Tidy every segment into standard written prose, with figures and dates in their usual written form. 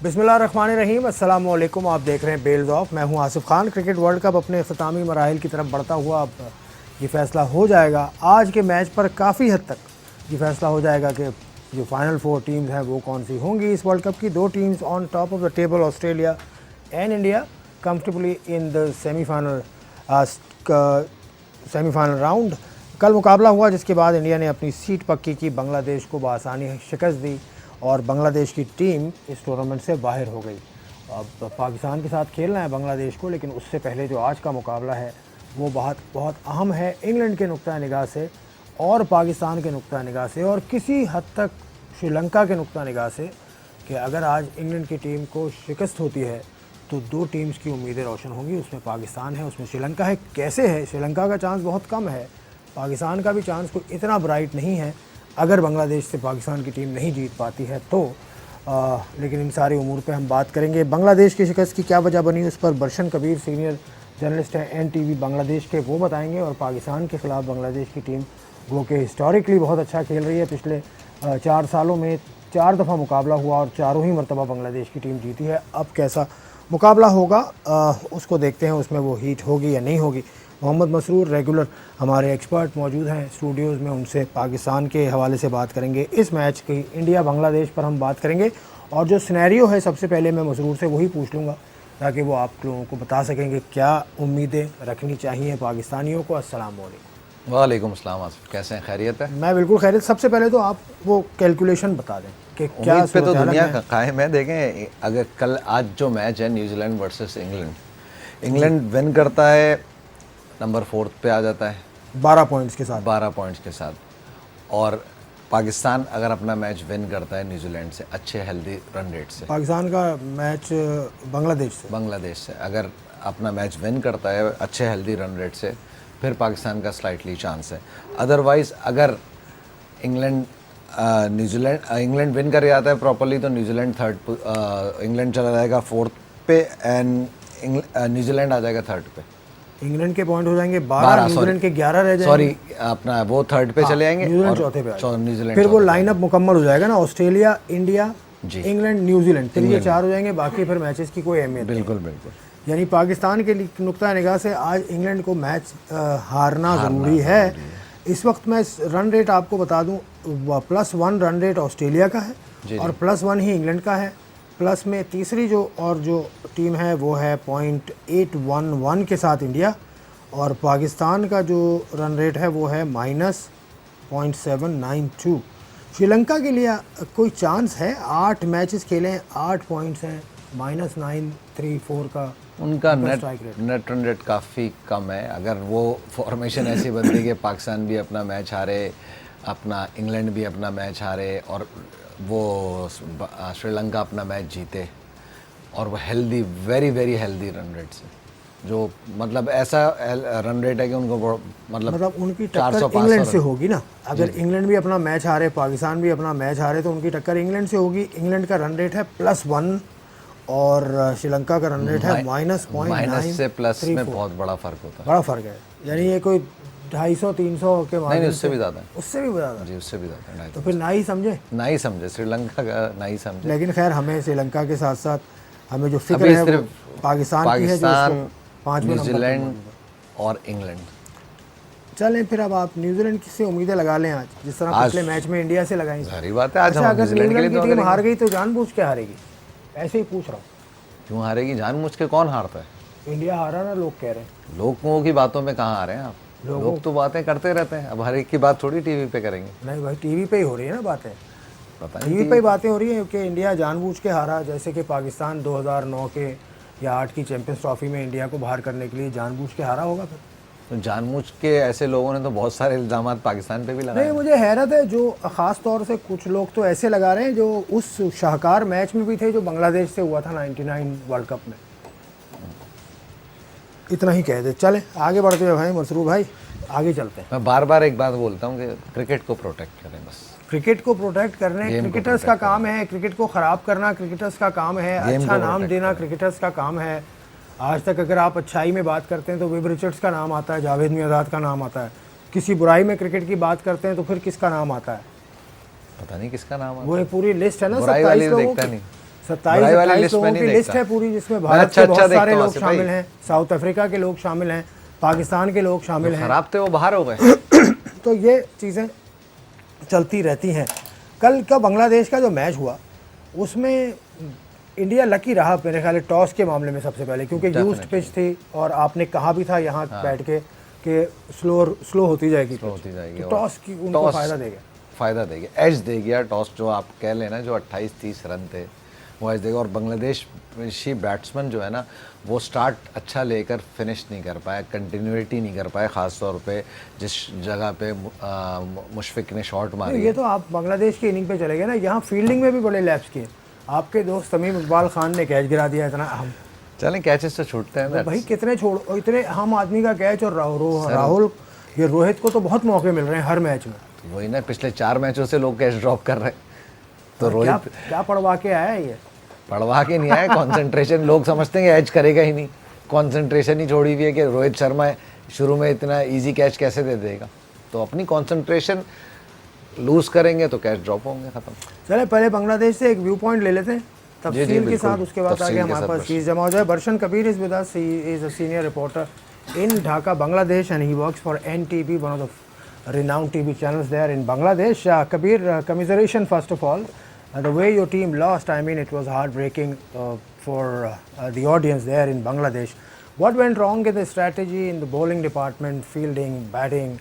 बिस्मिल्लाहिर्रहमानिर्रहीम, अस्सलाम वालेकुम। आप देख रहे हैं बेल्स ऑफ। मैं हूं Asif Khan. Cricket world cup अपने अख्तामी मराहिल की तरफ बढ़ता हुआ अब ये फ़ैसला हो जाएगा आज के मैच पर, काफ़ी हद तक ये फ़ैसला हो जाएगा कि जो फाइनल 4 टीम्स हैं वो कौन सी होंगी इस वर्ल्ड कप की। 2 teams on top of the table, Australia and India, comfortably in the semifinal round. कल मुकाबला हुआ जिसके बाद इंडिया ने अपनी सीट पक्की की, बांग्लादेश को बआसानी शिकस्त दी और बांग्लादेश की टीम इस टूर्नामेंट से बाहर हो गई। अब पाकिस्तान के साथ खेलना है बांग्लादेश को, लेकिन उससे पहले जो आज का मुकाबला है वो बहुत अहम है इंग्लैंड के नुक्ता निगाह से और पाकिस्तान के नुक्ता निगाह से और किसी हद तक श्रीलंका के नुक्ता निगाह से, कि अगर आज इंग्लैंड की टीम को शिकस्त होती है तो 2 टीम्स की उम्मीदें रोशन होंगी। उसमें पाकिस्तान है, उसमें श्रीलंका है। कैसे है? श्रीलंका का चांस बहुत कम है, पाकिस्तान का भी चांस कोई इतना ब्राइट नहीं है अगर बांग्लादेश से पाकिस्तान की टीम नहीं जीत पाती है तो। लेकिन इन सारे उमूर पे हम बात करेंगे। बांग्लादेश की शिकस्त की क्या वजह बनी, उस पर बरशन कबीर सीनियर जर्नलिस्ट हैं NTV बांग्लादेश के, वो बताएंगे। और पाकिस्तान के ख़िलाफ़ बांग्लादेश की टीम वो कि हिस्टोरिकली बहुत अच्छा खेल रही है, पिछले 4 सालों में 4 दफ़ा मुकाबला हुआ और चारों ही मरतबा बांग्लादेश की टीम जीती है। अब कैसा मुकाबला होगा उसको देखते हैं, उसमें वो हीट होगी या नहीं होगी। मोहम्मद मसरूर रेगुलर हमारे एक्सपर्ट मौजूद हैं स्टूडियोज़ में, उनसे पाकिस्तान के हवाले से बात करेंगे। इस मैच की इंडिया बांग्लादेश पर हम बात करेंगे और जो सिनेरियो है सबसे पहले मैं मसरूर से वही पूछ लूँगा ताकि वो आप लोगों को बता सकेंगे क्या उम्मीदें रखनी चाहिए पाकिस्तानियों को। अस्सलाम वालेकुम। वालेकुम अस्सलाम। आसिफ, कैसे हैं? खैरियत है? मैं बिल्कुल खैरियत। सबसे पहले तो आप वो कैलकुलेशन बता दें कि क्या उम्मीद पे तो सूरत-ए-हाल दुनिया है। कायम है। देखें, अगर कल आज जो मैच है न्यूजीलैंड वर्सेस इंग्लैंड विन करता है, नंबर 4 पे आ जाता है 12 पॉइंट्स के साथ। 12 पॉइंट्स के साथ। और पाकिस्तान अगर अपना मैच विन करता है न्यूजीलैंड से अच्छे हेल्दी रन रेट से, पाकिस्तान का मैच बांग्लादेश से अगर अपना मैच विन करता है अच्छे हेल्दी रन रेट से, फिर पाकिस्तान का स्लाइटली चांस है। अदरवाइज़ अगर इंग्लैंड विन कर जाता है प्रॉपरली तो इंग्लैंड चला जाएगा 4th पे एंड न्यूजीलैंड आ जाएगा 3rd पे। इंग्लैंड के पॉइंट हो जाएंगे 12, न्यूजीलैंड के 11 रह जाएंगे। सॉरी, अपना वो 3rd पे चले जाएंगे, न्यूजीलैंड 4थे पे आ जाएगा। न्यूजीलैंड फिर वो लाइनअप मुकम्मल हो जाएगा ना, ऑस्ट्रेलिया, इंडिया, जी, इंग्लैंड, न्यूजीलैंड, फिर ये 4 हो जाएंगे। बाकी फिर मैचेस की कोई अहमियत नहीं। बिल्कुल। यानी पाकिस्तान के नुक्ता निगाह से आज इंग्लैंड को मैच हारना ज़रूरी है। इस वक्त मैं रन रेट आपको बता दूं, +1 रन रेट ऑस्ट्रेलिया का है और +1 ही इंग्लैंड का है। प्लस में तीसरी जो टीम है वो है 0.811 के साथ इंडिया, और पाकिस्तान का जो रन रेट है वो है -0.792। श्रीलंका के लिए कोई चांस है? 8 मैचेस खेले, 8 पॉइंट्स हैं, -934 का उनका नेट रन रेट काफ़ी कम है। अगर वो फॉर्मेशन ऐसी बनती कि पाकिस्तान भी अपना मैच हारे, अपना इंग्लैंड भी अपना मैच हारे और वो श्रीलंका अपना मैच जीते, और वो वेरी हेल्दी रन रेट से, जो मतलब ऐसा रन रेट है कि उनको मतलब उनकी टक्कर इंग्लैंड से होगी ना। अगर इंग्लैंड भी अपना मैच हारे, पाकिस्तान भी अपना मैच हारे, तो उनकी टक्कर इंग्लैंड से होगी। इंग्लैंड का रन रेट है +1 और श्रीलंका का रन रेट है -0.9। माइनस से प्लस में बहुत बड़ा फ़र्क होता है। बड़ा फ़र्क है, यानी ये कोई 250-300 के नहीं, उससे भी ज़्यादा है। उससे भी ज़्यादा जी, उससे भी ज़्यादा। तो फिर ना ही समझे श्रीलंका का ना ही समझे। लेकिन खैर, हमें श्रीलंका के साथ साथ हमें जो फिक्र है वो पाकिस्तान की है, जो 5वें नंबर न्यूजीलैंड और इंग्लैंड। चलें फिर, अब आप न्यूजीलैंड से उम्मीदें लगा लें आज, जिस तरह पिछले मैच में इंडिया से लगाई। सारी बात है। आज हम अगर न्यूजीलैंड की टीम हार गई तो जानबूझ के हारेगी? ऐसे ही पूछ रहा हूँ। क्यों हारेगी? जानबूझ के कौन हारता है? इंडिया हारा ना, लोग कह रहे हैं। लोगों की बातों में कहाँ आ रहे हैं आप? लोग तो बातें करते रहते हैं। अब हर एक की बात थोड़ी टीवी पे करेंगे। नहीं भाई, टीवी पे ही हो रही है ना बातें। पता नहीं टीवी पे ही बातें हो रही हैं कि इंडिया जानबूझ के हारा, जैसे कि पाकिस्तान 2009 के या 8 की चैंपियंस ट्रॉफी में इंडिया को बाहर करने के लिए जानबूझ के हारा होगा। फिर तो जानबूझ के ऐसे लोगों ने तो बहुत सारे इल्ज़ाम पाकिस्तान पे भी लगाए। नहीं, मुझे हैरत है, जो ख़ास तौर से कुछ लोग तो ऐसे लगा रहे हैं जो उस शाहकार मैच में भी थे जो बांग्लादेश से हुआ था 99 वर्ल्ड कप में। इतना ही कह दे। चले आगे बढ़ते हैं भाई मसरूर भाई, आगे चलते हैं। मैं बार बार एक बात बोलता हूँ कि क्रिकेट को प्रोटेक्ट करें बस। क्रिकेट को प्रोटेक्ट करने क्रिकेटर्स का काम है, क्रिकेट को ख़राब करना क्रिकेटर्स का काम है, अच्छा नाम देना क्रिकेटर्स का काम है। आज तक अगर आप अच्छाई में बात करते हैं तो विव रिचर्ड्स का नाम आता है, जावेद मियाँदाद का नाम आता है। किसी बुराई में क्रिकेट की बात करते हैं तो फिर किसका नाम आता है? पता नहीं किसका नाम आता है। वो एक पूरी लिस्ट है ना, बुराई वाली देखता नहीं। बुराई वाली 27-28 लिस्ट में लोगों नहीं की लिस्ट देखता। है पूरी, जिसमें मैं भारत के बहुत देखता सारे हूँ लोग आसिफ भाई। शामिल हैं, साउथ अफ्रीका के लोग शामिल हैं, पाकिस्तान के लोग शामिल हैं। खराब थे वो बाहर हो गए। तो ये चीज़ें चलती रहती हैं। कल का बांग्लादेश का जो मैच हुआ उसमें इंडिया लकी रहा मेरे ख्याल टॉस के मामले में सबसे पहले, क्योंकि यूज्ड पिच थी और आपने कहा भी था यहाँ बैठ के कि स्लो होती जाएगी, तो टॉस की उनको फ़ायदा देगा, फ़ायदा देगी, एज देगी यार टॉस। जो आप कह लेना जो 28-30 रन थे वो एज देगा। और बांग्लादेशी बैट्समैन जो है ना वो स्टार्ट अच्छा लेकर फिनिश नहीं कर पाए, कंटिन्यूटी नहीं कर पाए, ख़ास तौर पे जिस जगह पे मुशफिक ने शॉट मारी। ये तो आप बांग्लादेश की इनिंग पे चले गए ना, यहाँ फील्डिंग में भी बड़े लैप्स किए। आपके दोस्त तमीम इकबाल खान ने कैच गिरा दिया इतना अहम। चलें कैचेस तो छूटते हैं भाई कितने छोड़, इतने हम आदमी का कैच। और राहुल ये रोहित को तो बहुत मौके मिल रहे हैं हर मैच में। वही ना, पिछले 4 मैचों से लोग कैच ड्रॉप कर रहे हैं। तो रोहित क्या पढ़वा के आया है ये? पढ़वा के नहीं आया, कंसंट्रेशन लोग समझते हैं कि एज करेगा ही नहीं, कंसंट्रेशन ही छोड़ी हुई है कि रोहित शर्मा शुरू में इतना इजी कैच कैसे दे देगा। तो अपनी कंसंट्रेशन लूज करेंगे तो कैच ड्रॉप होंगे, खत्म। चले पहले बांग्लादेश से एक व्यू पॉइंट ले लेते हैं तफसील के साथ, उसके बाद आगे हमारे पास चीज़ जमा हो जाए। Barshan Kabir is with us, he is a senior reporter in Dhaka, Bangladesh, and he works for NTV, one of the renowned TV channels there in Bangladesh. Kabir, commiseration first of all. The way your team lost, I mean, it was heartbreaking for the audience there in Bangladesh. What went wrong in the strategy in the bowling department, fielding, batting?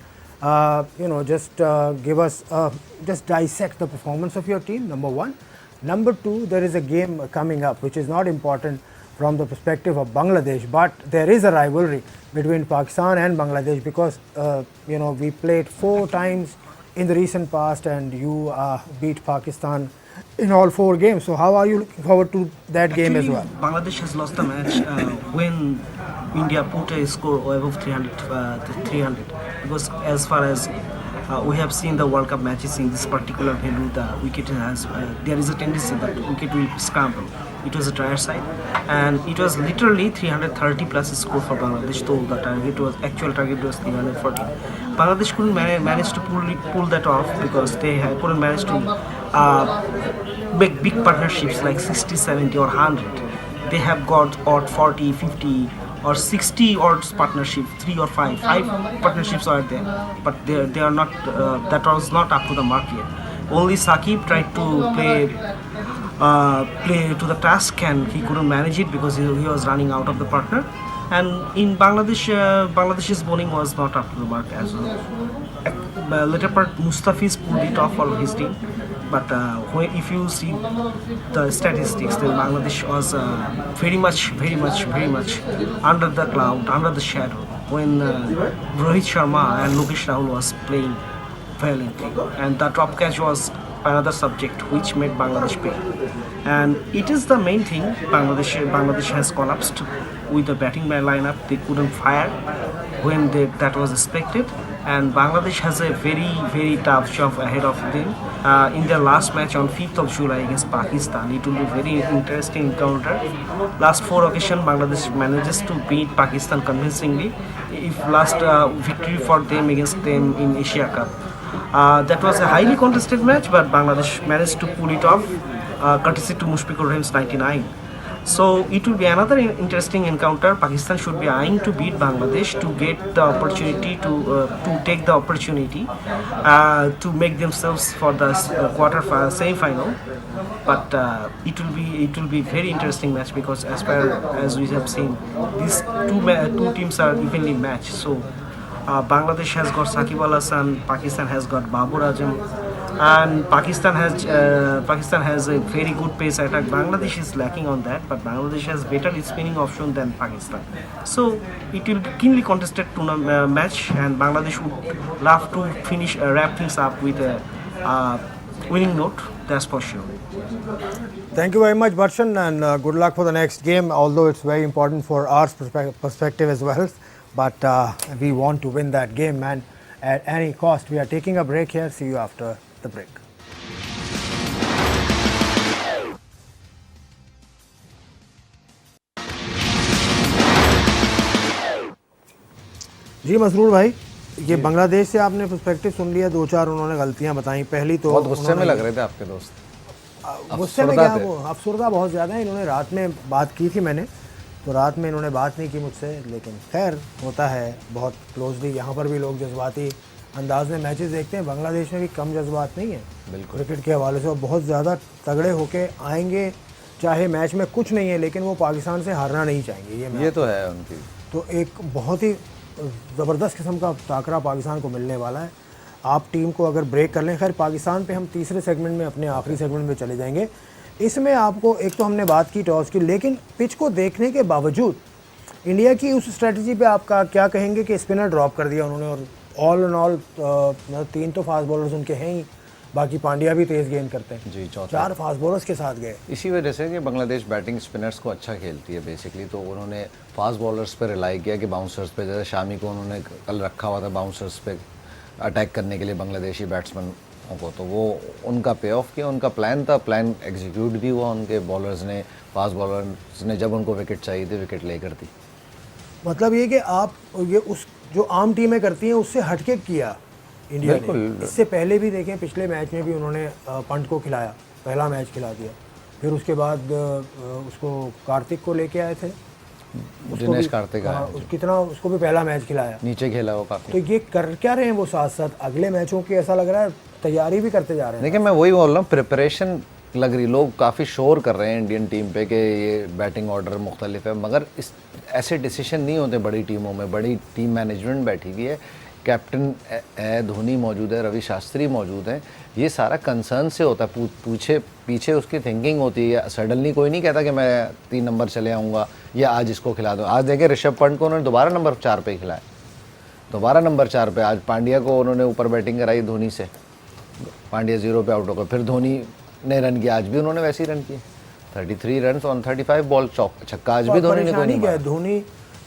Just give us, just dissect the performance of your team, number one. Number two, there is a game coming up which is not important from the perspective of Bangladesh, but there is a rivalry between Pakistan and Bangladesh because we played 4 times in the recent past and you beat Pakistan in all 4 games. So how are you looking forward to that game as well? Bangladesh has lost the match when India put a score above 300 because as far as we have seen the World Cup matches in this particular venue, the wicket has there is a tendency that wicket will scramble. It was a drier side and it was literally 330 plus score for Bangladesh, so the actual target was 340. Bangladesh couldn't manage to pull that off because they couldn't manage to make big partnerships like 60, 70 or 100. They have got odd 40, 50 or 60 odds partnership, 3 or 5 partnerships are there, but they are not that was not up to the mark yet. Only Saqib tried to play to the task and he couldn't manage it because he was running out of the partner. And in Bangladesh, Bangladesh's bowling was not up to the mark as well. Later part, Mustafiz pulled it off for his team. But if you see the statistics, then Bangladesh was very much under the cloud, under the shadow when Rohit Sharma and Lokesh Rahul was playing valiantly. And the drop catch was another subject which made Bangladesh pay. And it is the main thing. Bangladesh has collapsed with the batting lineup. They couldn't fire when that was expected. And Bangladesh has a very tough job ahead of them. In their last match on 5th of July against Pakistan, it will be very interesting encounter. Last 4 occasions, Bangladesh manages to beat Pakistan convincingly. If last victory for them against them in Asia Cup. That was a highly contested match, but Bangladesh managed to pull it off, courtesy to Mushfiqur Rahim's 99. So it will be another interesting encounter. Pakistan should be eyeing to beat Bangladesh to get the opportunity to take the opportunity to make themselves for the semi-final. But it will be very interesting match because as far as we have seen, these two teams are evenly matched. So Bangladesh has got Saqib Al Hasan, Pakistan has got Babur Azam, and Pakistan has a very good pace attack. Bangladesh is lacking on that, but Bangladesh has better spinning option than Pakistan. So it will be keenly contested match, and Bangladesh would love to finish wrap things up with a winning note. That's for sure. Thank you very much, Barshan, and good luck for the next game. Although it's very important for our perspective as well. But we want to win that game, man, at any cost. We are taking a break here. See you after the break. जी मसरूर भाई, ये बांग्लादेश से आपने perspective सुन लिया, 2-4 उन्होंने गलतियां बताई। पहली तो बहुत गुस्से में लग रहे थे आपके दोस्त। गुस्से में क्या, वो अफसरदा बहुत ज़्यादा है। इन्होंने रात में बात की थी मैंने, तो रात में इन्होंने बात नहीं की मुझसे, लेकिन खैर होता है बहुत क्लोजली। यहाँ पर भी लोग जज्बाती अंदाज में मैचेस देखते हैं, बांग्लादेश में भी कम जज्बात नहीं है बिल्कुल। क्रिकेट के हवाले से, और बहुत ज़्यादा तगड़े होके आएंगे, चाहे मैच में कुछ नहीं है, लेकिन वो पाकिस्तान से हारना नहीं चाहेंगे। ये तो है उनकी। तो एक बहुत ही ज़बरदस्त किस्म का टाकरा पाकिस्तान को मिलने वाला है। आप टीम को अगर ब्रेक कर लें, खैर पाकिस्तान पे हम तीसरे सेगमेंट में, अपने आखिरी सेगमेंट में चले जाएंगे। इसमें आपको एक तो हमने बात की टॉस की, लेकिन पिच को देखने के बावजूद इंडिया की उस स्ट्रेटजी पे आपका क्या कहेंगे कि स्पिनर ड्रॉप कर दिया उन्होंने, और ऑल एंड ऑल 3 तो फास्ट बॉलर्स उनके हैं ही, बाकी पांड्या भी तेज़ गेंद करते हैं जी, 4 फास्ट बॉलर्स के साथ गए। इसी वजह से कि बांग्लादेश बैटिंग स्पिनर्स को अच्छा खेलती है बेसिकली, तो उन्होंने फास्ट बॉलर्स पर रिलाई किया कि बाउंसर्स पे, जैसे शामी को उन्होंने कल रखा हुआ था बाउंसर्स पे अटैक करने के लिए बांग्लादेशी बैट्समैन को, तो वो उनका पे ऑफ किया, उनका प्लान था, प्लान एग्जीक्यूट भी हुआ। उनके बॉलर्स ने, फास्ट बॉलर्स ने जब उनको विकेट चाहिए थी विकेट लेकर दी। मतलब ये कि आप ये उस जो आम टीमें करती हैं उससे हटके किया इंडिया ने। इससे पहले भी देखें, पिछले मैच में भी उन्होंने पंत को खिलाया, पहला मैच खिला दिया, फिर उसके बाद उसको कार्तिक को लेके आए थे, दिनेश कार्तिक आया, कितना उसको भी पहला मैच खिलाया, नीचे खेला वो काफ़ी। तो ये कर क्या रहे हैं वो साथ साथ अगले मैचों की, ऐसा लग रहा है तैयारी भी करते जा रहे हैं। देखिए मैं वही बोल रहा हूँ, प्रिपरेशन लग रही, लोग काफ़ी शोर कर रहे हैं इंडियन टीम पे कि ये बैटिंग ऑर्डर मुख्तलिफ है, मगर इस ऐसे डिसीजन नहीं होते बड़ी टीमों में। बड़ी टीम मैनेजमेंट बैठी हुई है, कैप्टन है, धोनी मौजूद है, रवि शास्त्री मौजूद हैं, ये सारा कंसर्न से होता है, पीछे उसकी थिंकिंग होती है। सडनली कोई नहीं कहता कि मैं 3 नंबर चले आऊँगा या आज इसको खिला दूँ। आज देखें ऋषभ पंत को उन्होंने दोबारा नंबर 4 पे खिलाया, दोबारा नंबर 4 पे। आज पांड्या को उन्होंने ऊपर बैटिंग कराई धोनी से, पांड्या 0 पे आउट हो गए, फिर धोनी ने रन किया, आज भी उन्होंने वैसे ही रन किए, 33 रन ऑन 35 बॉल, छक्का आज भी धोनी ने कोई नहीं मारा। धोनी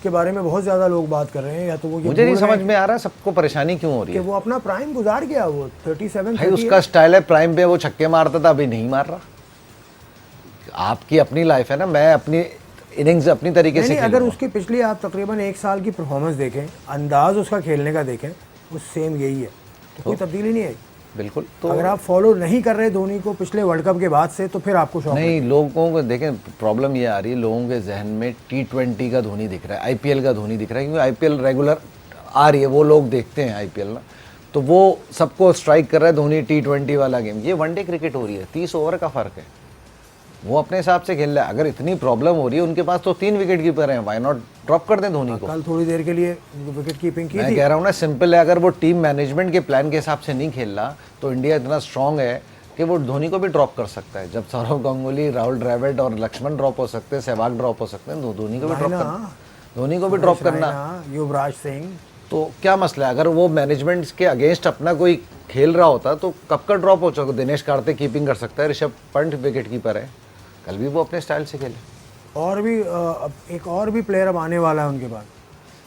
के बारे में बहुत ज़्यादा लोग बात कर रहे हैं, या तो वो मुझे नहीं समझ में आ रहा सबको परेशानी क्यों हो रही कि है। वो अपना प्राइम गुजार गया, वो 37 भाई उसका स्टाइल है, प्राइम पे वो छक्के मारता था, अभी नहीं मार रहा। आपकी अपनी लाइफ है ना, मैं अपनी इनिंग्स अपनी तरीके से अगर उसकी पिछली आप तकरीबन 1 साल की परफॉर्मेंस देखें, अंदाज उसका खेलने का देखें, वो सेम यही है, तो कोई तब्दीली नहीं आई। बिल्कुल। तो अगर आप फॉलो नहीं कर रहे धोनी को पिछले वर्ल्ड कप के बाद से, तो फिर आपको शौक नहीं, लोगों को देखें, प्रॉब्लम ये आ रही है, लोगों के जहन में T20 का धोनी दिख रहा है, आईपीएल का धोनी दिख रहा है, क्योंकि आईपीएल रेगुलर आ रही है, वो लोग देखते हैं आईपीएल ना, तो वो सबको स्ट्राइक कर रहा है धोनी T20 वाला गेम। ये वनडे क्रिकेट हो रही है, 30 ओवर का फ़र्क है, वो अपने हिसाब से खेल रहा है। अगर इतनी प्रॉब्लम हो रही है, उनके पास तो 3 विकेट कीपर हैं, वाई नॉट ड्रॉप कर दें धोनी को। कल थोड़ी देर के लिए विकेट कीपिंग की मैं थी। कह रहा हूँ ना, सिंपल है, अगर वो टीम मैनेजमेंट के प्लान के हिसाब से नहीं खेल रहा, तो इंडिया इतना स्ट्रांग है कि वो धोनी को भी ड्रॉप कर सकता है। जब सौरव गांगुली, राहुल द्रविड़ और लक्ष्मण ड्रॉप हो सकते हैं, सहवाग ड्रॉप हो सकते हैं, तो धोनी को भी ड्रॉप करना, धोनी को भी ड्रॉप करना। युवराज सिंह, तो क्या मसला है? अगर वो मैनेजमेंट के अगेंस्ट अपना कोई खेल रहा होता तो कब का ड्रॉप हो चुका। दिनेश कार्तिक कीपिंग कर सकता है, ऋषभ पंत विकेट कीपर है, कल भी वो अपने स्टाइल से खेले। और भी एक और भी प्लेयर अब आने वाला है उनके पास,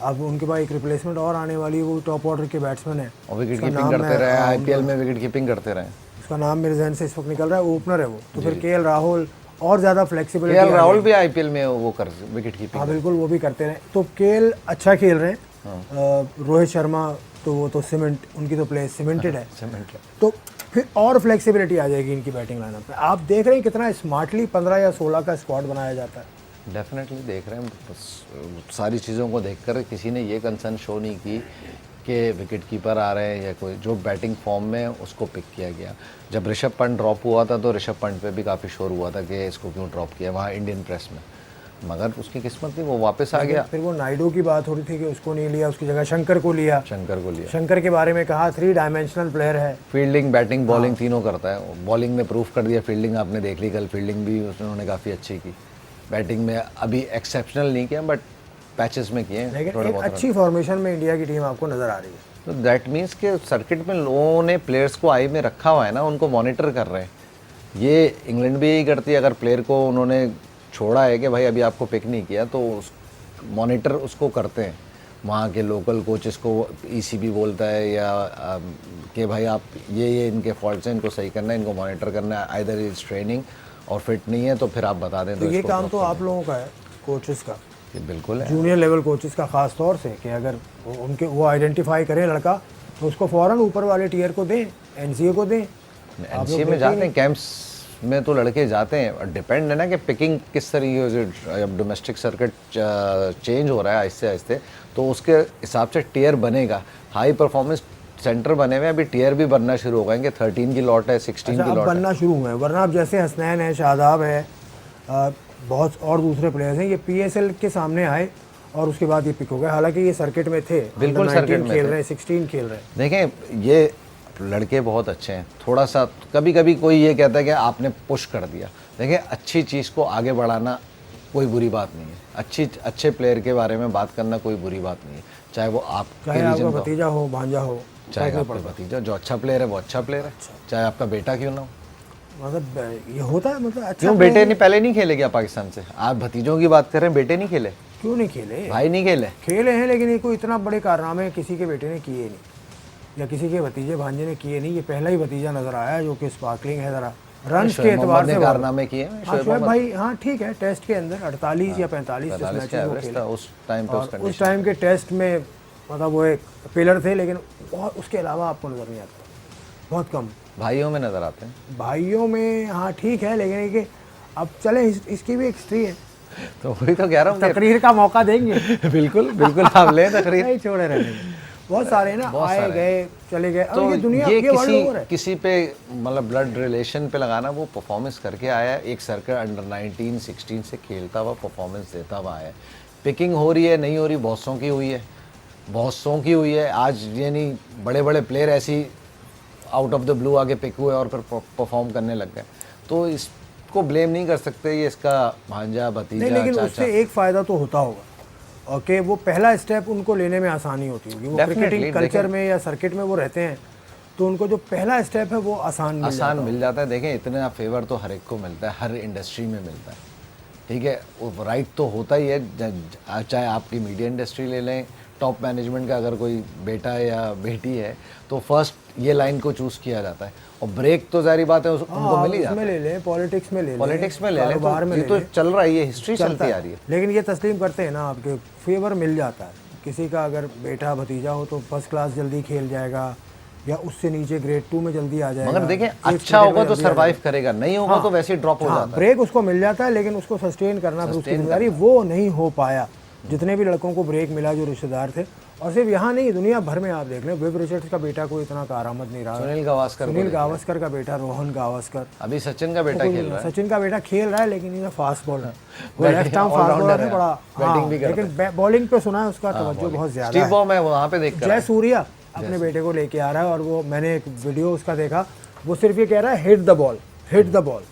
अब उनके पास एक रिप्लेसमेंट और आने वाली है, वो टॉप ऑर्डर के बैट्समैन है, और विकेट कीपिंग करते रहे, आईपीएल में विकेट कीपिंग करते रहे। उसका नाम मेरे जहन से इस वक्त निकल रहा है, ओपनर है वो, तो फिर केएल राहुल और ज़्यादा फ्लेक्सिबिलिटी। केएल राहुल भी आईपीएल में वो कर विकेट कीपिंग। हाँ बिल्कुल, वो भी करते रहे, तो केएल अच्छा खेल रहे हैं। रोहित शर्मा तो वो तो सीमेंट, उनकी तो प्ले सीमेंटेड है, तो फिर और फ्लेक्सिबिलिटी आ जाएगी इनकी बैटिंग लाइनअप पे। आप देख रहे हैं कितना स्मार्टली 15 या 16 का स्क्वाड बनाया जाता है। डेफिनेटली देख रहे हैं, सारी चीज़ों को देखकर किसी ने ये कंसर्न शो नहीं की कि विकेट कीपर आ रहे हैं या कोई जो बैटिंग फॉर्म में है उसको पिक किया गया। जब ऋषभ पंत ड्रॉप हुआ था तो ऋषभ पंत पे भी काफ़ी शोर हुआ था कि इसको क्यों ड्रॉप किया वहाँ इंडियन प्रेस में, मगर उसकी किस्मत थी, वो वापस आ गया। फिर वो नायडू की बात हो रही थी कि उसको नहीं लिया, उसकी जगह शंकर को लिया। शंकर के बारे में कहा 3 डायमेंशनल प्लेयर है, फील्डिंग, बैटिंग, बॉलिंग तीनों करता है। बॉलिंग में प्रूफ कर दिया, फील्डिंग आपने देख ली, कल फील्डिंग भी उन्होंने काफ़ी अच्छी की। बैटिंग में अभी एक्सेप्शनल नहीं किया, बट पैचेस में किए, लेकिन एक अच्छी फॉर्मेशन में इंडिया की टीम आपको नज़र आ रही है। तो दैट मीन्स कि सर्किट में लोगों ने प्लेयर्स को आई में रखा हुआ है ना, उनको मॉनिटर कर रहे हैं। ये इंग्लैंड भी यही करती है, अगर प्लेयर को उन्होंने छोड़ा है कि भाई अभी आपको पिक नहीं किया, तो मॉनिटर उसको करते हैं। वहाँ के लोकल कोचेस को ईसीबी बोलता है या कि भाई आप ये इनके फॉल्ट्स हैं, इनको सही करना है, इनको मॉनिटर करना है। आइदर इज ट्रेनिंग और फिट नहीं है तो फिर आप बता दें। तो ये काम तो आप लोगों का है, कोचेस का। बिल्कुल है, जूनियर लेवल कोचेस का ख़ास तौर से, कि अगर उनके वो आइडेंटिफाई करें लड़का, तो उसको फ़ौरन ऊपर वाले टीयर को दें, एनसीए को दें। एनसीए में जाते हैं, कैंप्स में तो लड़के जाते हैं, डिपेंड है ना कि पिकिंग किस तरीके से, अब डोमेस्टिक सर्किट चेंज हो रहा है आहिस्ते आहिस्ते, तो उसके हिसाब से टियर बनेगा। हाई परफॉर्मेंस सेंटर बने हुए हैं, अभी टियर भी बनना शुरू हो गएंगे, 13 की लॉट है, 16 की अब लॉट है। बनना शुरू हुए हैं, वरना अब जैसे हसनैन है, शादाब है, बहुत और दूसरे प्लेयर्स हैं, ये पीएसएल के सामने आए और उसके बाद ये पिक हो गए। हालांकि ये सर्किट में थे, बिल्कुल Under सर्किट 19 में खेल थे। रहे हैं, 16 खेल रहे हैं। देखें ये लड़के बहुत अच्छे हैं, थोड़ा सा कभी कभी कोई ये कहता है कि आपने पुश कर दिया। देखिए अच्छी चीज़ को आगे बढ़ाना कोई बुरी बात नहीं है, अच्छे प्लेयर के बारे में बात करना कोई बुरी बात नहीं है, चाहे वो आपके चाहे आपका रीजन का, भतीजा हो, भांजा हो, चाहे आपका भतीजा, जो अच्छा प्लेयर है वो अच्छा प्लेयर है, चाहे आपका बेटा क्यों ना हो। मतलब ये होता है, मतलब अच्छा क्यों बेटे ने पहले नहीं खेले क्या पाकिस्तान से? आप भतीजों की बात कर रहे हैं, बेटे नहीं खेले, क्यों नहीं खेले? भाई नहीं खेले। खेले हैं, लेकिन ये कोई इतना बड़े कारनामे किसी के बेटे ने किए नहीं, या किसी के भतीजे भांजे ने किए नहीं। ये पहला ही भतीजा नजर आया जो कि स्पार्कलिंग है ज़रा रन के एतबार से। कारनामे किए हैं हाँ, शोएब भाई, हाँ ठीक है, टेस्ट के अंदर 48 या 45 मैचेस वो खेले उस टाइम पे, उस टाइम के टेस्ट में, मतलब वो एक पिलर थे, लेकिन बहुत उसके अलावा आपको नज़र नहीं आता, बहुत कम। भाइयों में नजर आते हैं, भाइयों में हाँ ठीक है, लेकिन ये कि अब चले इसकी भी एक हिस्ट्री है, तो वही तो कह रहा हूँ तकरीर का मौका देंगे। बिल्कुल बिल्कुल आप लें तकरीर। नहीं छोड़े रहने, बहुत सारे ना आए गए चले गए। तो ये दुनिया, ये वर्ल्ड ओवर है। किसी पे मतलब ब्लड रिलेशन पे लगाना, वो परफॉर्मेंस करके आया है, एक सर्कल अंडर 19 16 से खेलता हुआ परफॉर्मेंस देता हुआ आया है। पिकिंग हो रही है, नहीं हो रही, बहुत सौ की हुई है, बहुत सौ की हुई है। आज ये नहीं बड़े बड़े प्लेयर ऐसी आउट ऑफ द ब्लू आगे पिक हुए और फिर परफॉर्म करने लग गए, तो इसको ब्लेम नहीं कर सकते, ये इसका भांजा भतीजा नहीं, लेकिन चाचा। उससे एक फ़ायदा तो होता होगा, और कि वो पहला स्टेप उनको लेने में आसानी होती होगी। वो Definitely, क्रिकेटिंग कल्चर में या सर्किट में वो रहते हैं, तो उनको जो पहला स्टेप है वो आसान मिल जाता है। देखें इतना फेवर तो हर एक को मिलता है, हर इंडस्ट्री में मिलता है, ठीक है, वो राइट तो होता ही है। चाहे आपकी मीडिया इंडस्ट्री ले लें, टॉप मैनेजमेंट का अगर कोई बेटा या बेटी है तो फर्स्ट ये लाइन को चूज़ किया जाता है, और ब्रेक तो जारी बात है उनको मिल ही जाता है। ले लें, पॉलिटिक्स में ले लें, पॉलिटिक्स में ले लें, कारोबार में ये ले तो लें, चल रहा है, ये हिस्ट्री चलती आ रही है। लेकिन ये तस्लीम करते हैं ना आपके फेवर मिल जाता है। किसी का अगर बेटा भतीजा हो तो फर्स्ट क्लास जल्दी खेल जाएगा, या उससे नीचे ग्रेड 2 में जल्दी आ जाएगा। मगर देखें अच्छा होगा तो सरवाइव करेगा, नहीं होगा तो वैसे ही ड्रॉप हो जाता है। ब्रेक उसको मिल जाता है, लेकिन उसको सस्टेन करना फिर उसकी जिम्मेदारी, वो नहीं हो पाया। जितने भी लड़कों को ब्रेक मिला जो रिश्तेदार थे, और सिर्फ यहाँ नहीं, दुनिया भर में आप देख लें, विव रिचर्ड्स का बेटा कोई इतना कारआमद नहीं रहा। सुनील गावस्कर का बेटा रोहन गावस्कर, अभी सचिन का बेटा खेल रहा है। सचिन का बेटा खेल रहा है, लेकिन ये फास्ट बॉलर, वो लेफ्ट आर्म फास्ट बॉलर है, बड़ा बैटिंग भी करता है, लेकिन बॉलिंग पे सुना है उसका तवज्जो बहुत ज्यादा है। मैं वहाँ पे देख जय सूर्या अपने बेटे को लेके आ रहा है, और वो मैंने एक वीडियो उसका देखा, वो सिर्फ ये कह रहा है hit the ball, hit the ball,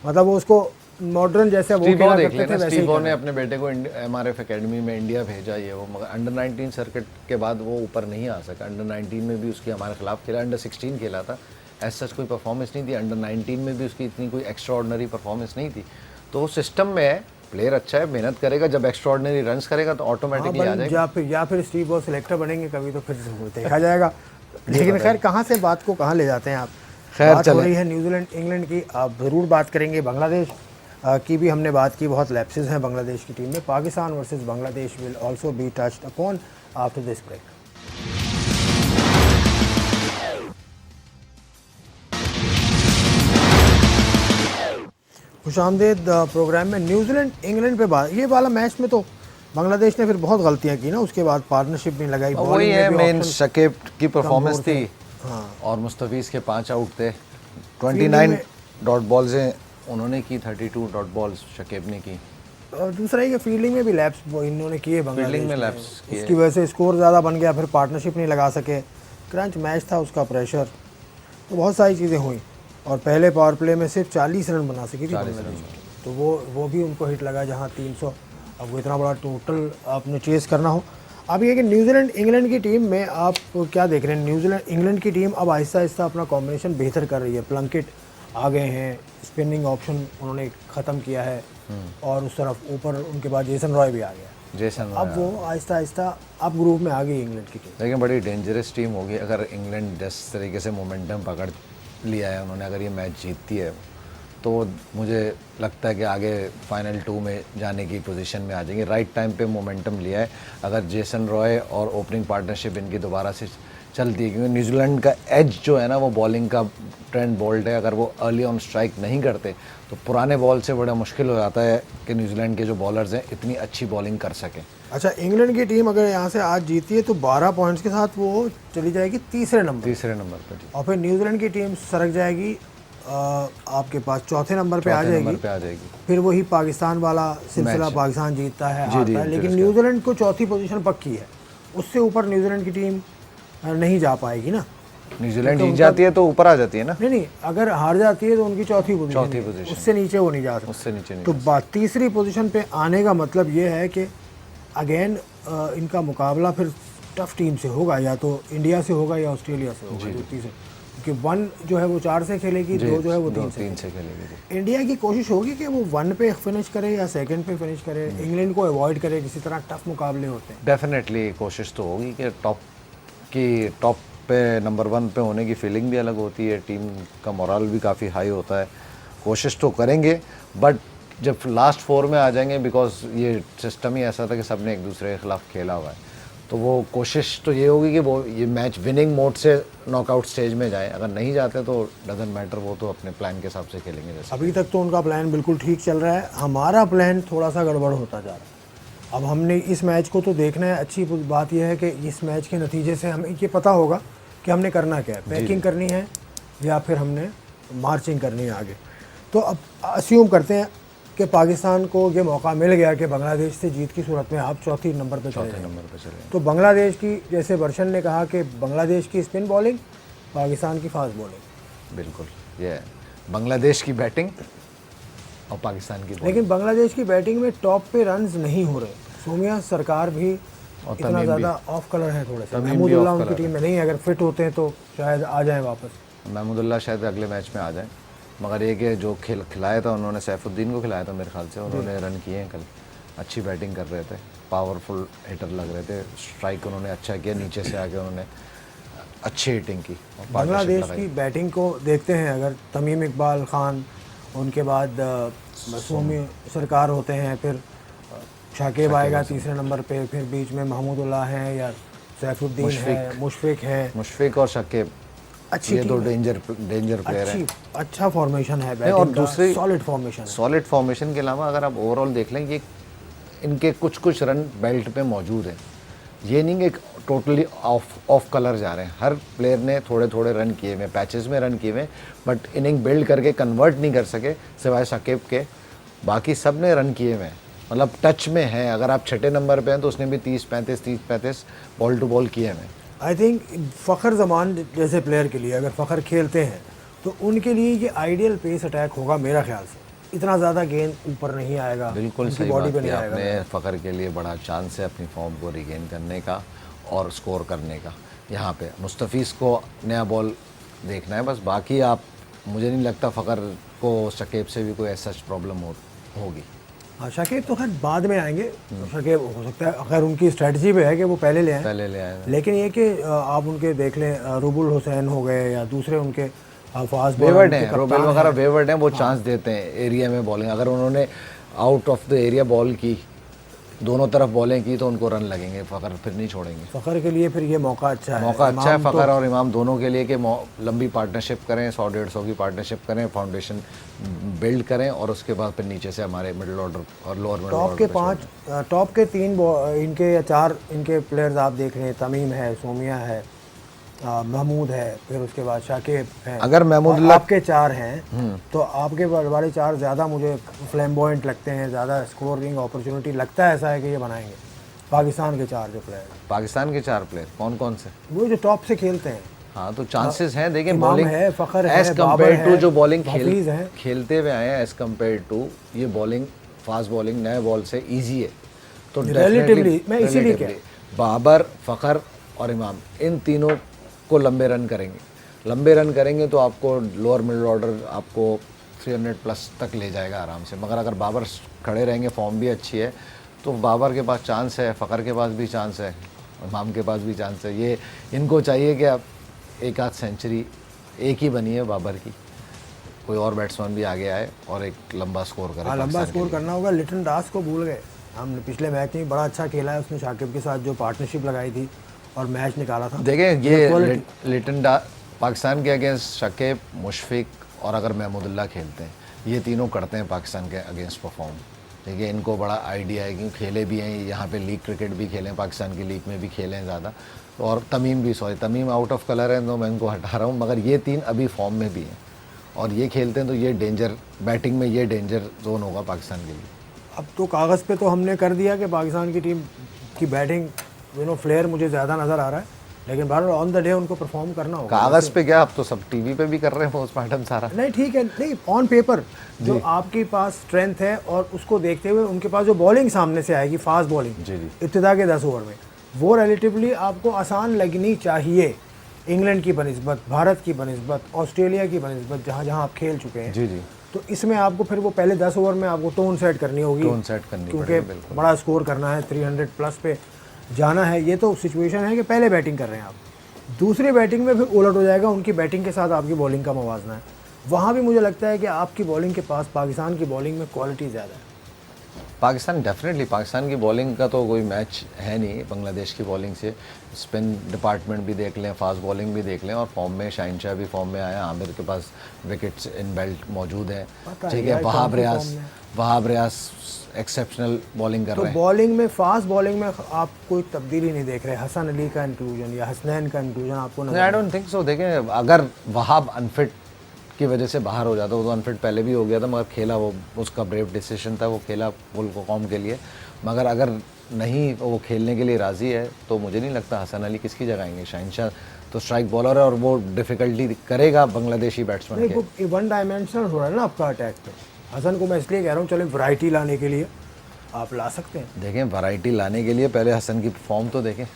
मतलब वो उसको मॉडर्न जैसे वो खेला करते थे वैसे ही। स्टीव ने अपने बेटे को एमआरएफ एकेडमी में इंडिया भेजा, ये वो, मगर अंडर 19 सर्किट के बाद वो ऊपर नहीं आ सका। अंडर 19 में भी उसकी हमारे खिलाफ खेला, अंडर 16 खेला था, ऐसा कोई परफॉर्मेंस नहीं थी। अंडर 19 में भी उसकी इतनी कोई एक्स्ट्रा ऑर्डिनरी परफॉर्मेंस नहीं थी। तो सिस्टम में है, प्लेयर अच्छा है, मेहनत करेगा, जब एक्स्ट्रा ऑर्डिनरी रन्स करेगा तो ऑटोमेटिकली आ जाएगा। या फिर स्टीव बॉल सिलेक्टर बनेंगे कभी, तो फिर देखा जाएगा। लेकिन खैर, कहाँ से बात को कहाँ ले जाते हैं आप। खैर बात हो रही है न्यूजीलैंड इंग्लैंड की, आप ज़रूर बात करेंगे। बांग्लादेश की भी हमने बात की, बहुत लैप्सेस हैं बांग्लादेश की टीम में। Pakistan versus Bangladesh will also be touched upon after this break. खुशामदीद प्रोग्राम में। न्यूजीलैंड इंग्लैंड पे बात, ये वाला मैच में तो बांग्लादेश ने फिर बहुत गलतियां की ना, उसके बाद पार्टनरशिप भी लगाई, वही है मेन शकीब की परफॉर्मेंस थी। हाँ, और मुस्तफीज़ के 5 आउट थे, 29 डॉट बॉल्स हैं उन्होंने की, 32 डॉट बॉल्स शकीब ने की। और दूसरा ये फील्डिंग में भी लैप्स इन्होंने किए बांग्लादेश फील्डिंग में लैप्स किए, उसकी वजह से स्कोर ज़्यादा बन गया, फिर पार्टनरशिप नहीं लगा सके, क्रंच मैच था, उसका प्रेशर, तो बहुत सारी चीज़ें हुई। और पहले पावर प्ले में सिर्फ 40 रन बना सकी थी बांग्लादेश, तो वो भी उनको हिट लगा, जहाँ 300। अब वो इतना बड़ा टोटल आपने चेस करना हो। अब ये कि न्यूजीलैंड इंग्लैंड की टीम में आप क्या देख रहे हैं? न्यूजीलैंड इंग्लैंड की टीम अब आहिस्ता आहिस्ता अपना कॉम्बिनेशन बेहतर कर रही है। प्लंकेट आ गए हैं, स्पिनिंग ऑप्शन उन्होंने ख़त्म किया है, और उस तरफ ऊपर उनके बाद जेसन रॉय भी आ गया। अब वो आहिस्ता आहिस्ता अब ग्रुप में आ गई इंग्लैंड की टीम। लेकिन बड़ी डेंजरस टीम होगी अगर इंग्लैंड जिस तरीके से मोमेंटम पकड़ लिया है उन्होंने, अगर ये मैच जीतती है तो मुझे लगता है कि आगे फाइनल 2 में जाने की पोजीशन में आ जाएंगे। राइट टाइम पे मोमेंटम लिया है। अगर जेसन रॉय और ओपनिंग पार्टनरशिप इनकी दोबारा से चलती है, क्योंकि न्यूजीलैंड का एज जो है ना वो बॉलिंग का ट्रेंड बोल्ट है। अगर वो अर्ली ऑन स्ट्राइक नहीं करते तो पुराने बॉल से बड़ा मुश्किल हो जाता है कि न्यूजीलैंड के जो बॉलर्स हैं इतनी अच्छी बॉलिंग कर सकें। अच्छा, इंग्लैंड की टीम अगर यहाँ से आज जीती है तो 12 पॉइंट्स के साथ वो चली जाएगी तीसरे नंबर, पर जी, और फिर न्यूजीलैंड की टीम सरक जाएगी आपके पास चौथे नंबर पे आ जाएगी। फिर वही पाकिस्तान वाला सिलसिला, पाकिस्तान जीतता है हारता है, लेकिन न्यूजीलैंड को चौथी पोजीशन पक्की है, उससे ऊपर न्यूजीलैंड की टीम नहीं जा पाएगी ना। न्यूजीलैंड जीत जाती है तो ऊपर आ जाती है ना। नहीं, अगर हार जाती है तो उनकी चौथी पोजीशन, उससे नीचे वो नहीं जा सकती, उससे नीचे नहीं। तो तीसरी पोजीशन पे आने का मतलब ये है कि अगेन इनका मुकाबला फिर टफ टीम से होगा, या तो इंडिया से होगा या ऑस्ट्रेलिया से होगा, जो तीसरे, क्योंकि 1 जो है वो 4 से खेलेगी, 2 जो है वो 3 से खेलेगी। इंडिया की कोशिश होगी कि वो 1 पे फिनिश करे या 2nd पे फिनिश करे, इंग्लैंड को अवॉइड करे, किसी तरह टफ मुकाबले होते हैं। डेफिनेटली कोशिश तो होगी कि टॉप पे नंबर 1 पे होने की फीलिंग भी अलग होती है, टीम का मोरल भी काफ़ी हाई होता है। कोशिश तो करेंगे, बट जब लास्ट 4 में आ जाएंगे, बिकॉज ये सिस्टम ही ऐसा था कि सब ने एक दूसरे के खिलाफ खेला हुआ है, तो वो कोशिश तो ये होगी कि वो ये मैच विनिंग मोड से नॉकआउट स्टेज में जाए। अगर नहीं जाते तो डजंट मैटर, वो तो अपने प्लान के हिसाब से खेलेंगे। जैसे अभी तक तो उनका प्लान बिल्कुल ठीक चल रहा है, हमारा प्लान थोड़ा सा गड़बड़ होता जा रहा है। अब हमने इस मैच को तो देखना है, अच्छी बात यह है कि इस मैच के नतीजे से हमें ये पता होगा कि हमने करना क्या है, पैकिंग करनी है या फिर हमने मार्चिंग करनी है आगे। तो अब अस्यूम करते हैं कि पाकिस्तान को ये मौका मिल गया कि बांग्लादेश से जीत की सूरत में आप चौथे नंबर पे चले। तो बांग्लादेश की, जैसे वर्षन ने कहा कि बांग्लादेश की स्पिन बॉलिंग, पाकिस्तान की फास्ट बॉलिंग, बिल्कुल ये बांग्लादेश की बैटिंग और पाकिस्तान की बॉलिंग। लेकिन बांग्लादेश की बैटिंग में टॉप पे रन्स नहीं हो रहे। सोमिया सरकार भी इतना ज़्यादा ऑफ कलर है, थोड़े से महमूदुल्लाह उनकी टीम में नहीं है, अगर फिट होते हैं तो शायद आ जाएं वापस। महमूदुल्लाह शायद अगले मैच में आ जाएं, मगर ये कि जो खिलाया था उन्होंने, सैफुद्दीन को खिलाया था मेरे ख्याल से, उन्होंने रन किए हैं कल, अच्छी बैटिंग कर रहे थे, पावरफुल हिटर लग रहे थे, स्ट्राइक उन्होंने अच्छा किया, नीचे से आके उन्होंने अच्छी हिटिंग की। बांग्लादेश की बैटिंग को देखते हैं, अगर तमीम इकबाल खान, उनके बाद सोमी सरकार होते हैं, फिर शाकिब आएगा तीसरे नंबर पे, फिर बीच में महमूदुल्लाह हैं या सैफुद्दीन है, मुशफिक और शाकिब, अच्छी ये तो डेंजर प्लेयर है। अच्छा फॉर्मेशन है बैटिंग और दूसरी सॉलिड फॉर्मेशन के अलावा अगर आप ओवरऑल देख लें, ये इनके कुछ रन बेल्ट पे मौजूद हैं, ये नहीं कि टोटली ऑफ कलर जा रहे हैं। हर प्लेयर ने थोड़े रन किए हुए, पैचेस में रन किए हुए, बट इनिंग बिल्ड करके कन्वर्ट नहीं कर सके सिवाय शाकिब के, बाकी सब ने रन किए हुए हैं, मतलब टच में है। अगर आप 6 नंबर पे हैं तो उसने भी 30-35 बॉल टू बॉल किए हैं। आई थिंक फ़खर जमान जैसे प्लेयर के लिए, अगर फ़खर खेलते हैं तो उनके लिए ये आइडियल पेस अटैक होगा मेरा ख्याल से। इतना ज़्यादा गेंद ऊपर नहीं आएगा, बिल्कुल सही बात की आपने। फ़खर के लिए बड़ा चांस है अपनी फॉर्म को रिगेन करने का और स्कोर करने का। यहाँ पे मुस्तफ़ीज़ को नया बॉल देखना है बस, बाकी आप, मुझे नहीं लगता फ़खर को शकीब से भी कोई ऐसा प्रॉब्लम होगी। हाँ, शाकिब तो खैर बाद में आएंगे, शाकिब हो सकता है, अगर उनकी स्ट्रेटजी पे है कि वो पहले ले आए, लेकिन ये कि आप उनके देख लें, रुबुल हुसैन हो गए या दूसरे उनके फास्ट वेवर्ड हैं, रोबेल वगैरह वेवर्ड हैं, वो चांस देते हैं एरिया में बॉलिंग। अगर उन्होंने out of the area ball की, दोनों तरफ बॉलें की, तो उनको रन लगेंगे, फ़खर फिर नहीं छोड़ेंगे। फ़खर के लिए फिर ये मौका अच्छा है, फ़खर और इमाम दोनों के लिए कि लंबी पार्टनरशिप करें, 100-150 की पार्टनरशिप करें, फाउंडेशन बिल्ड करें, और उसके बाद फिर नीचे से हमारे मिडिल ऑर्डर और लोअर मिडिल ऑर्डर टॉप के 3 इनके या 4 इनके प्लेयर्स आप देख रहे हैं, तमीम है, सोमिया है, महमूद है, फिर उसके बाद शाकिब है। अगर महमूदुल्लाह आपके 4 हैं तो आपके वाले 4 ज़्यादा मुझे फ्लैम्बॉयंट लगते हैं, ज़्यादा स्कोरिंग अपॉर्चुनिटी लगता है, ऐसा है कि ये बनाएंगे। पाकिस्तान के 4 जो प्लेयर, पाकिस्तान के 4 प्लेयर कौन से? वो जो टॉप से खेलते हैं। हाँ, तो चांसेस हैं, देखिए बॉलिंग है, फ़खर है, एज कम्पेयर टू जो बॉलिंग खेलते हुए आए हैं, एज कम्पेयर टू ये बॉलिंग, फास्ट बॉलिंग नए बॉल से ईजी है, तो रिलेटिवली मैं इसीलिए कह, बाबर, फ़खर और इमाम, इन तीनों को लंबे रन करेंगे तो आपको लोअर मिडिल ऑर्डर आपको 300 प्लस तक ले जाएगा आराम से। मगर अगर बाबर खड़े रहेंगे, फॉर्म भी अच्छी है, तो बाबर के पास चांस है, फ़खर के पास भी चांस है, इमाम के पास भी चांस है। ये इनको चाहिए कि आप एक आध सेंचुरी एक ही बनी है बाबर की, कोई और बैट्समैन भी आगे आए और एक लंबा स्कोर करे। लंबा स्कोर करना होगा। लिटन दास को भूल गए, हमने पिछले मैच में बड़ा अच्छा खेला है उसने, शाकिब के साथ जो पार्टनरशिप लगाई थी, और मैच निकाला था। देखें ये quality- लिटन डा पाकिस्तान के अगेंस्ट शकीब, मुशफिक और अगर महमूदुल्लाह खेलते हैं, ये तीनों करते हैं पाकिस्तान के अगेंस्ट परफॉर्म। देखिए इनको बड़ा आइडिया है क्योंकि खेले भी हैं यहाँ पे, लीग क्रिकेट भी खेले हैं, पाकिस्तान की लीग में भी खेले हैं ज़्यादा। और तमीम आउट ऑफ कलर है तो मैं इनको हटा रहा हूँ, मगर ये तीन अभी फॉर्म में भी हैं और ये खेलते हैं तो ये डेंजर, बैटिंग में ये डेंजर जोन होगा पाकिस्तान के लिए। अब तो कागज़ पे तो हमने कर दिया कि पाकिस्तान की टीम की बैटिंग फ्लेयर मुझे ज़्यादा नज़र आ रहा है, लेकिन बार ऑन द डे उनको परफॉर्म करना होगा। कागज़ पे क्या, अब तो सब टीवी पे भी कर रहे हैं पोस्टमार्टम सारा। नहीं ठीक है, नहीं ऑन पेपर जो आपके पास स्ट्रेंथ है और उसको देखते हुए उनके पास जो बॉलिंग सामने से आएगी, फास्ट बॉलिंग जी जी। इब्तिदा के 10 ओवर में, वो रिलेटिवली आपको आसान लगनी चाहिए। इंग्लैंड की बनिस्बत, भारत की बनिस्बत, ऑस्ट्रेलिया की बनिस्बत, जहाँ जहाँ आप खेल चुके हैं। जी जी। तो इसमें आपको फिर वो पहले 10 ओवर में आपको टोन सेट करनी होगी, टोन सेट करनी क्योंकि पड़ेगी, बिल्कुल। बड़ा स्कोर करना है, 300 प्लस पे जाना है। ये तो सिचुएशन है कि पहले बैटिंग कर रहे हैं आप, दूसरी बैटिंग में फिर उलट हो जाएगा, उनकी बैटिंग के साथ आपकी बॉलिंग का मवाजना है। वहाँ भी मुझे लगता है कि आपकी बॉलिंग के पास पाकिस्तान की बॉलिंग में क्वालिटी ज़्यादा है। पाकिस्तान डेफिनेटली, पाकिस्तान की बॉलिंग का तो कोई मैच है नहीं बांग्लादेश की बॉलिंग से। स्पिन डिपार्टमेंट भी देख लें, फास्ट बॉलिंग भी देख लें, और फॉर्म में शाहिनशाह भी फॉर्म में आया, आमिर के पास विकेट्स इन बेल्ट मौजूद हैं, ठीक है। वहाब रियाज एक्सेप्शनल बॉलिंग कर तो रहे हैं। बॉलिंग में, फास्ट बॉलिंग में आप कोई तब्दीली नहीं देख रहे? हसन अली का इंक्लूजन या हसनैन का इंक्लूजन आपको नजर आई डोंट थिंक सो। देखें अगर वहाब अनफिट की वजह से बाहर हो जाता, वो तो अनफिट पहले भी हो गया था, मगर खेला, वो उसका ब्रेव डिसीजन था, वो खेला फुल कौम के लिए। मगर अगर नहीं वो खेलने के लिए राज़ी है तो मुझे नहीं लगता हसन अली किसकी जगह आएंगे। शाहिनशाह तो स्ट्राइक बॉलर है और वो डिफ़िकल्टी करेगा बांग्लादेशी बैट्समैन के। नहीं, वन डायमेंशनल हो रहा है ना आपका अटैक पे। हसन को मैं इसलिए कह रहा हूँ, चले वैरायटी लाने के लिए आप ला सकते हैं। देखें वैरायटी लाने के लिए पहले हसन की फॉर्म तो देखें,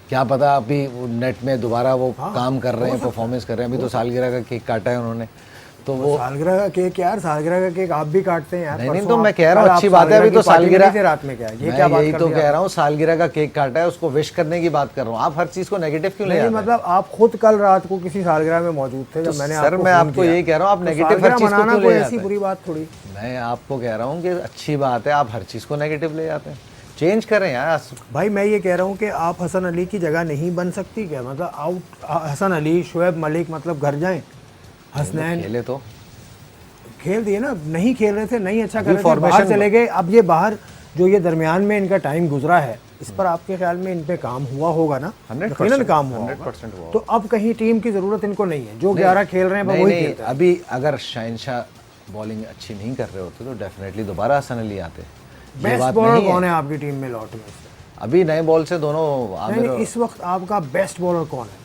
क्या पता अभी नेट में दोबारा वो काम कर रहे हैं, परफॉर्मेंस कर रहे हैं। अभी तो सालगिरह का केक काटा है उन्होंने, तो वो सालगिरह का केक यार, सालगिरह का केक आप भी काटते हैं यार। नहीं तो मैं कह रहा हूँ अच्छी बात है। अभी तो सालगिरह, रात में क्या है, ये मैं क्या बात यही कर तो दी कह रहा हूँ, सालगिरह का केक काटा है, उसको विश करने की बात कर रहा हूँ। आप हर चीज़ को नेगेटिव क्यों ले नहीं, आते हैं? मतलब आप खुद कल रात को किसी सालगिरह में मौजूद थे जब मैंने सर मैं आपको यही कह रहा हूँ, आप नेगेटिव हर चीज़ को क्यों ले ऐसी जाते हैं? बुरी बात थोड़ी। मैं आपको कह रहा हूँ कि अच्छी बात है, आप हर चीज़ को नेगेटिव ले जाते हैं। चेंज करें यार भाई। मैं ये कह रहा हूँ कि आप हसन अली की जगह नहीं बन सकती क्या? मतलब आउट हसन अली, शोएब मलिक, मतलब घर जाएं। हसनैन खेले तो खेल दिए ना, नहीं खेल रहे थे, नहीं अच्छा कर रहे थे, फॉर्मेशन बाहर चले गए। अब ये बाहर जो ये दरमियान में इनका टाइम गुजरा है, इस पर आपके ख्याल में इन पे काम हुआ होगा ना? 100% काम हुआ 100% हुआ। तो अब कहीं टीम की जरूरत इनको नहीं है, जो 11 खेल रहे हैं वो वही खेलते हैं। अभी अगर शाहिनशाह बॉलिंग अच्छी नहीं कर रहे होते तो डेफिनेटली दोबारा हसन अली आते। बेस्ट बॉलर कौन है आपकी टीम में लौट में? अभी नए बॉल से दोनों आमिर, इस वक्त आपका बेस्ट बॉलर कौन है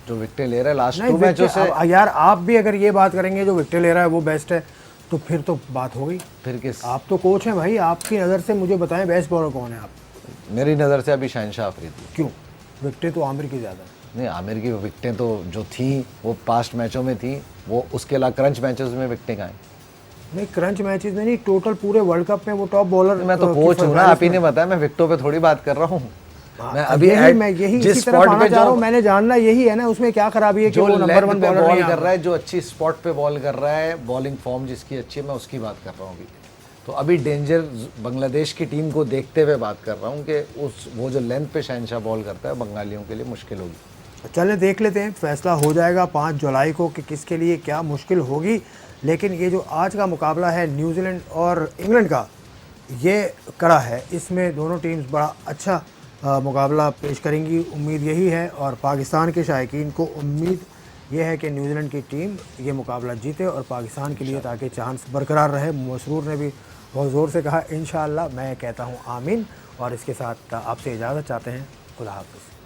जो विकेट ले रहा है लास्ट नहीं 2 मैचों से? यार आप भी अगर ये बात करेंगे जो विकेट ले रहा है वो बेस्ट है, तो फिर तो बात हो गई। फिर किस? आप तो कोच हैं भाई, आपकी नज़र से मुझे बताएं बेस्ट बॉलर कौन है आप? मेरी नज़र से अभी शाहिनशाह अफरीदी। क्यों? विकेटें तो आमिर की ज़्यादा है। नहीं, आमिर की विकेटें तो जो थी वो पास्ट मैचों में थी, वो उसके अलावा क्रंच मैचेस में विकेटें कहाँ हैं? नहीं, क्रंच मैचेस में नहीं, टोटल पूरे वर्ल्ड कप में वो टॉप बॉलर। मैं तो कोच हूँ ना, आप ही ने बताया, मैं विकेटों पे थोड़ी बात कर रहा हूँ। मैं अभी यही जिस इसी तरफ स्पॉट आना पे चाह रहा हूँ, जो मैंने जानना यही है ना, उसमें क्या खराबी है कि जो वो नंबर 1 बॉलर बॉल नहीं कर रहा है, जो अच्छी स्पॉट पे बॉल कर रहा है, बॉलिंग फॉर्म जिसकी अच्छी है, मैं उसकी बात कर रहा हूँ अभी। तो अभी डेंजर बांग्लादेश की टीम को देखते हुए बात कर रहा हूँ कि वो जो लेंथ पे शहनशाह बॉल करता है, बंगालियों के लिए मुश्किल होगी। चलें देख लेते हैं, फैसला हो जाएगा 5 जुलाई को कि किसके लिए क्या मुश्किल होगी। लेकिन ये जो आज का मुकाबला है न्यूजीलैंड और इंग्लैंड का, ये कड़ा है, इसमें दोनों टीम्स बड़ा अच्छा मुकाबला पेश करेंगी, उम्मीद यही है। और पाकिस्तान के शायकीन को उम्मीद ये है कि न्यूजीलैंड की टीम ये मुकाबला जीते और पाकिस्तान के लिए ताकि चांस बरकरार रहे। मसरूर ने भी बहुत ज़ोर से कहा इंशाअल्लाह, मैं कहता हूँ आमीन। और इसके साथ आपसे इजाज़त चाहते हैं, खुदा हाफ़िज़।